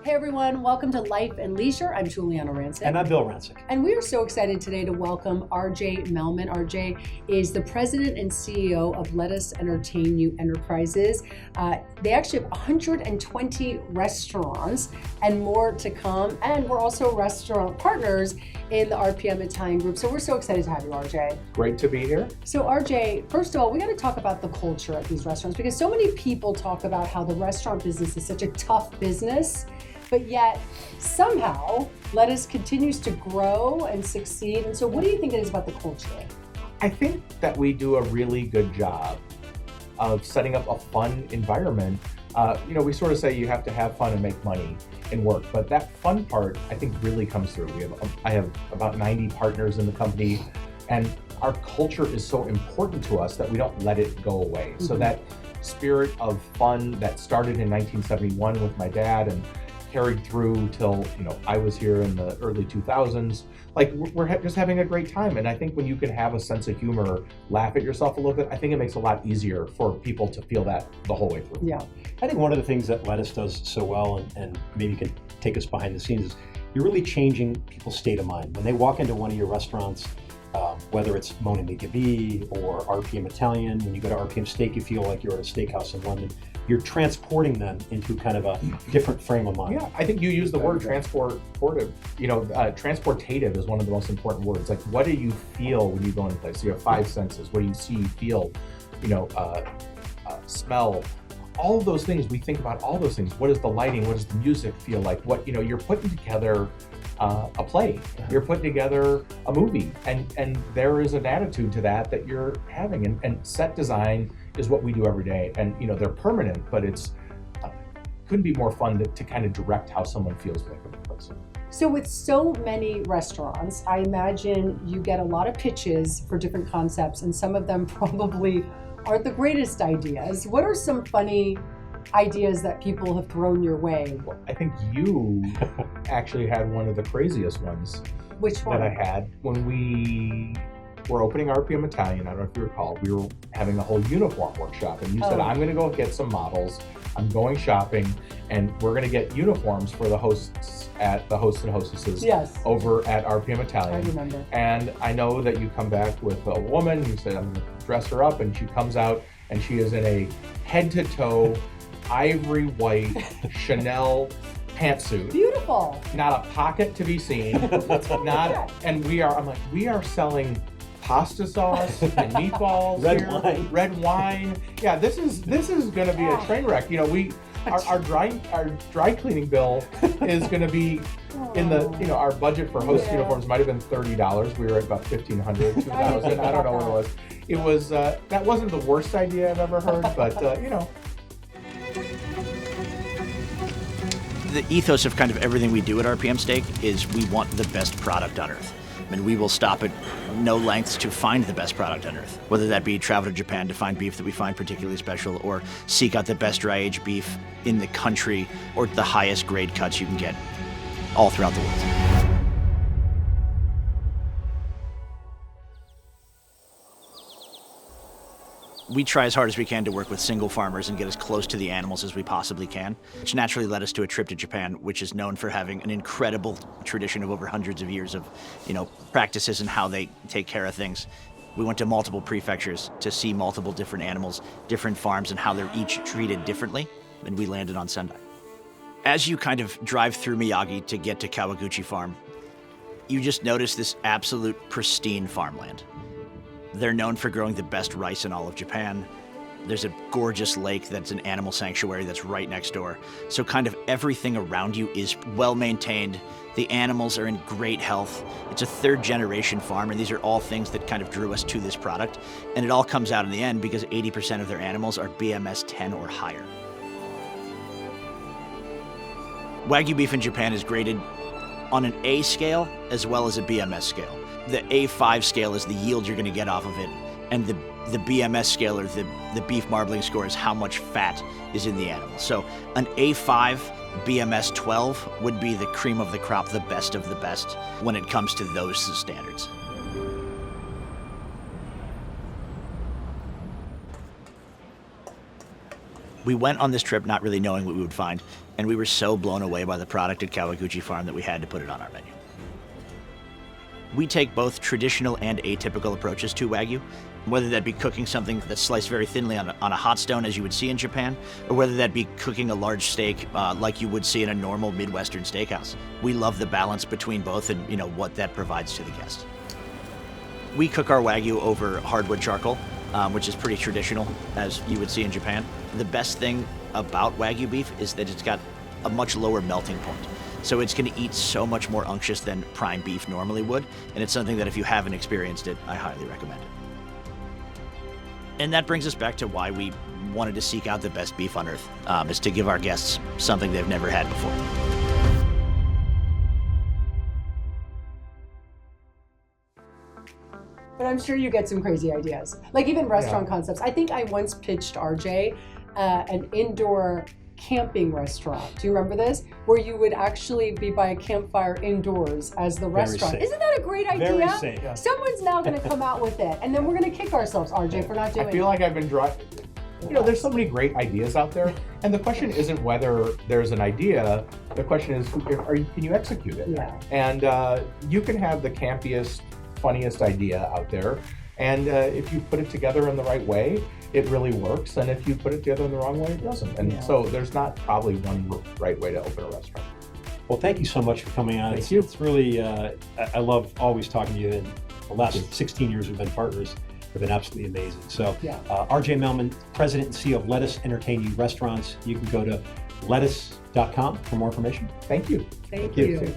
Hey everyone, welcome to Life+Leisure. I'm Giuliana Rancic. And I'm Bill Rancic. And we are so excited today to welcome RJ Melman. RJ is the president and CEO of Let Us Entertain You Enterprises. They actually have 120 restaurants and more to come. And we're also restaurant partners in the RPM Italian group. So we're so excited to have you, RJ. Great to be here. So RJ, first of all, we got to talk about the culture at these restaurants because so many people talk about how the restaurant business is such a tough business. But yet, somehow, Lettuce continues to grow and succeed. And so what do you think it is about the culture? I think that we do a really good job of setting up a fun environment. We sort of say you have to have fun and make money and work, but that fun part, I think, really comes through. I have about 90 partners in the company, and our culture is so important to us that we don't let it go away. Mm-hmm. So that spirit of fun that started in 1971 with my dad and carried through till I was here in the early 2000s. Like we're just having a great time, and I think when you can have a sense of humor, laugh at yourself a little bit, I think it makes it a lot easier for people to feel that the whole way through. Yeah, I think one of the things that Lettuce does so well, and maybe you can take us behind the scenes, is you're really changing people's state of mind when they walk into one of your restaurants. Whether it's Mona Gabi or RPM Italian, when you go to RPM Steak, you feel like you're at a steakhouse in London. You're transporting them into kind of a different frame of mind. Yeah, I think you use the word transportative. Transportative is one of the most important words. Like, what do you feel when you go into a place? You have five senses. What do you see, feel, smell? All of those things, we think about all those things. What is the lighting? What does the music feel like? You're putting together a play. You're putting together a movie, and there is an attitude to that you're having. And set design is what we do every day. And they're permanent, but it's couldn't be more fun to kind of direct how someone feels when they come to the place. So with so many restaurants, I imagine you get a lot of pitches for different concepts, and some of them probably aren't the greatest ideas. What are some funny ideas that people have thrown your way? Well, I think you actually had one of the craziest ones. Which one? That I had when we were opening RPM Italian. I don't know if you recall, we were having a whole uniform workshop, and you said, I'm going to go get some models. I'm going shopping, and we're going to get uniforms for the hosts and hostesses over at RPM Italian. I remember. And I know that you come back with a woman. You said, I'm going to dress her up, and she comes out, and she is in a head-to-toe ivory white Chanel pantsuit. Beautiful. Not a pocket to be seen. And we are selling pasta sauce and meatballs. Red wine. Yeah, this is going to be a train wreck. Our dry cleaning bill is going to be in the our budget for host uniforms might have been $30. We were at about $1,500, $2,000. I don't know what it was. It was that wasn't the worst idea I've ever heard, but The ethos of kind of everything we do at RPM Steak is we want the best product on earth. I mean, we will stop at no lengths to find the best product on earth, whether that be travel to Japan to find beef that we find particularly special, or seek out the best dry aged beef in the country, or the highest grade cuts you can get all throughout the world. We try as hard as we can to work with single farmers and get as close to the animals as we possibly can, which naturally led us to a trip to Japan, which is known for having an incredible tradition of over hundreds of years of, practices and how they take care of things. We went to multiple prefectures to see multiple different animals, different farms, and how they're each treated differently, and we landed on Sendai. As you kind of drive through Miyagi to get to Kawaguchi Farm, you just notice this absolute pristine farmland. They're known for growing the best rice in all of Japan. There's a gorgeous lake that's an animal sanctuary that's right next door. So kind of everything around you is well maintained. The animals are in great health. It's a third generation farm, and these are all things that kind of drew us to this product. And it all comes out in the end because 80% of their animals are BMS 10 or higher. Wagyu beef in Japan is graded on an A scale as well as a BMS scale. The A5 scale is the yield you're going to get off of it, and the BMS scale, or the beef marbling score, is how much fat is in the animal. So an A5 BMS 12 would be the cream of the crop, the best of the best when it comes to those standards. We went on this trip not really knowing what we would find, and we were so blown away by the product at Kawaguchi Farm that we had to put it on our menu. We take both traditional and atypical approaches to Wagyu, whether that be cooking something that's sliced very thinly on a hot stone as you would see in Japan, or whether that be cooking a large steak like you would see in a normal Midwestern steakhouse. We love the balance between both and what that provides to the guest. We cook our Wagyu over hardwood charcoal, which is pretty traditional as you would see in Japan. The best thing about Wagyu beef is that it's got a much lower melting point. So it's going to eat so much more unctuous than prime beef normally would, and it's something that if you haven't experienced it, I highly recommend it. And that brings us back to why we wanted to seek out the best beef on earth, is to give our guests something they've never had before. But I'm sure you get some crazy ideas, like even restaurant concepts. I think I once pitched RJ an indoor camping restaurant. Do you remember this? Where you would actually be by a campfire indoors as the restaurant. safe. Isn't that a great idea? Very safe. Yeah. Someone's now going to come out with it, and then we're going to kick ourselves, RJ, for not doing it. I feel like I've been there's so many great ideas out there, and the question isn't whether there's an idea. The question is, can you execute it? Yeah. And you can have the campiest, funniest idea out there, and if you put it together in the right way, it really works. And if you put it together in the wrong way, it doesn't. And so there's not probably one right way to open a restaurant. Well, thank you so much for coming on. Thank you. It's really, I love always talking to you. And the last 16 years we've been partners have been absolutely amazing. So RJ Melman, President and CEO of Lettuce Entertain You Restaurants. You can go to lettuce.com for more information. Thank you. Thank you.